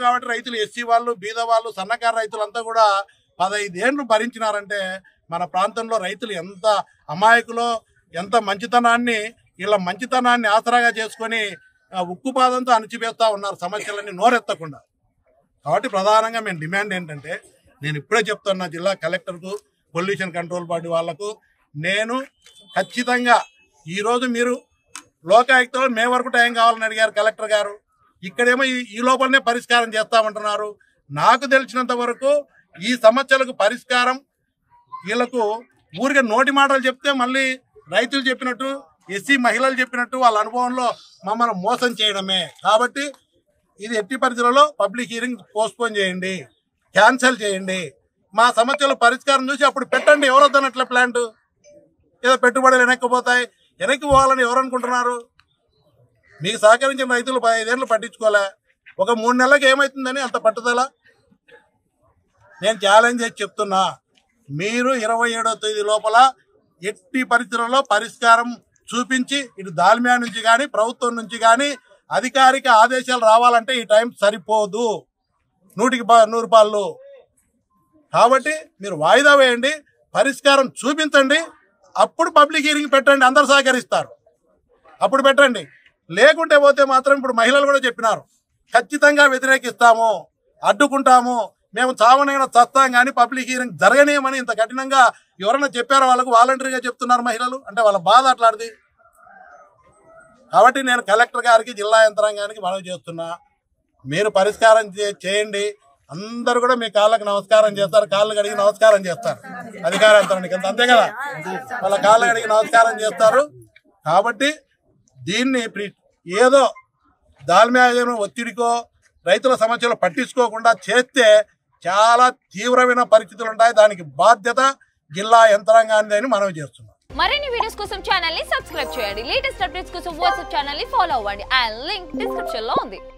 కాబట్టి రైతులు ఎస్సీ వాళ్ళు, బీద వాళ్ళు, సన్నకారు రైతులంతా కూడా 15 ఏళ్ళు భరించినారంటే మన ప్రాంతంలో రైతులు ఎంత అమాయకులో, ఎంత మంచితనాన్ని వీళ్ళ మంచితనాన్ని ఆసరాగా చేసుకొని ఉక్కుపాదంతో అణిచివేస్తూ ఉన్నారు సమస్యలన్నీ నోరెత్తకుండా. కాబట్టి ప్రధానంగా మేము డిమాండ్ ఏంటంటే, నేను ఇప్పుడే చెప్తున్నా జిల్లా కలెక్టర్కు, పొల్యూషన్ కంట్రోల్ బాడీ వాళ్లకు, నేను ఖచ్చితంగా ఈరోజు మీరు లోకాయుక్తలో మే వరకు టైం కావాలని అడిగారు కలెక్టర్ గారు. ఇక్కడేమో ఈ లోపలనే పరిష్కారం చేస్తామంటున్నారు. నాకు తెలిసినంత వరకు ఈ సమస్యలకు పరిష్కారం వీళ్ళకు ఊరికే నోటి మాటలు చెప్తే మళ్ళీ రైతులు చెప్పినట్టు, ఎస్సీ మహిళలు చెప్పినట్టు వాళ్ళ అనుభవంలో మమ్మల్ని మోసం చేయడమే. కాబట్టి ఇది ఎట్టి పరిస్థితులలో పబ్లిక్ హీరింగ్ పోస్ట్పోన్ చేయండి, క్యాన్సిల్ చేయండి. మా సమస్యల పరిష్కారం చూసి అప్పుడు పెట్టండి. ఎవరొద్దనట్లే ప్లాంట్ ఏదో పెట్టుబడులు వెనక్కిపోతాయి. వెనక్కి పోవాలని ఎవరు అనుకుంటున్నారు? మీకు సహకరించిన రైతులు 15 ఏళ్ళు పట్టించుకోలే. ఒక 3 నెలలకు ఏమవుతుందని అంత పట్టుదల? నేను ఛాలెంజ్ చేసి చెప్తున్నా, మీరు 27వ తేదీ లోపల ఎట్టి పరిస్థితులలో పరిష్కారం చూపించి, ఇటు దాల్మియా నుంచి కానీ ప్రభుత్వం నుంచి కానీ అధికారిక ఆదేశాలు రావాలంటే ఈ టైం సరిపోదు, 100కి 100 రూపాయలు. కాబట్టి మీరు వాయిదా వేయండి, పరిష్కారం చూపించండి, అప్పుడు పబ్లిక్ హీరింగ్ పెట్టండి. అందరు సహకరిస్తారు, అప్పుడు పెట్టండి. లేకుంటే పోతే మాత్రం ఇప్పుడు మహిళలు కూడా చెప్పినారు, ఖచ్చితంగా వ్యతిరేకిస్తాము, అడ్డుకుంటాము, మేము చావనైనా చస్తాం కానీ పబ్లిక్ హీరింగ్ జరగనేమని ఇంత కఠినంగా ఎవరైనా చెప్పారో వాళ్ళకు వాలంటరీగా చెప్తున్నారు మహిళలు. అంటే వాళ్ళ బాధ అట్లాంటిది. కాబట్టి నేను కలెక్టర్ గారికి, జిల్లా యంత్రాంగానికి మనవి చేస్తున్నా, మీరు పరిష్కారం చేయండి. అందరూ కూడా మీ కాళ్ళకి నమస్కారం చేస్తారు, కాళ్ళు కడిగి నమస్కారం చేస్తారు అధికార యంత్రానికి. అంతే కదా, వాళ్ళ కాళ్ళు కడిగి నమస్కారం చేస్తారు. కాబట్టి దీన్ని ఏదో దాల్మియా ఒత్తిడికో రైతుల సమస్యలు పట్టించుకోకుండా చేస్తే చాలా తీవ్రమైన పరిస్థితులు ఉంటాయి. దానికి బాధ్యత జిల్లా యంత్రాంగాన్ని అని మనవి చేస్తున్నాం. మరిన్ని వీడియోస్ కోసం ఛానల్ ని సబ్స్క్రైబ్ చేయండి. లేటెస్ట్ అప్డేట్స్ కోసం వాట్సాప్ ఛానల్ ని ఫాలో అవ్వండి. ఆ లింక్ డిస్క్రిప్షన్ లో ఉంది.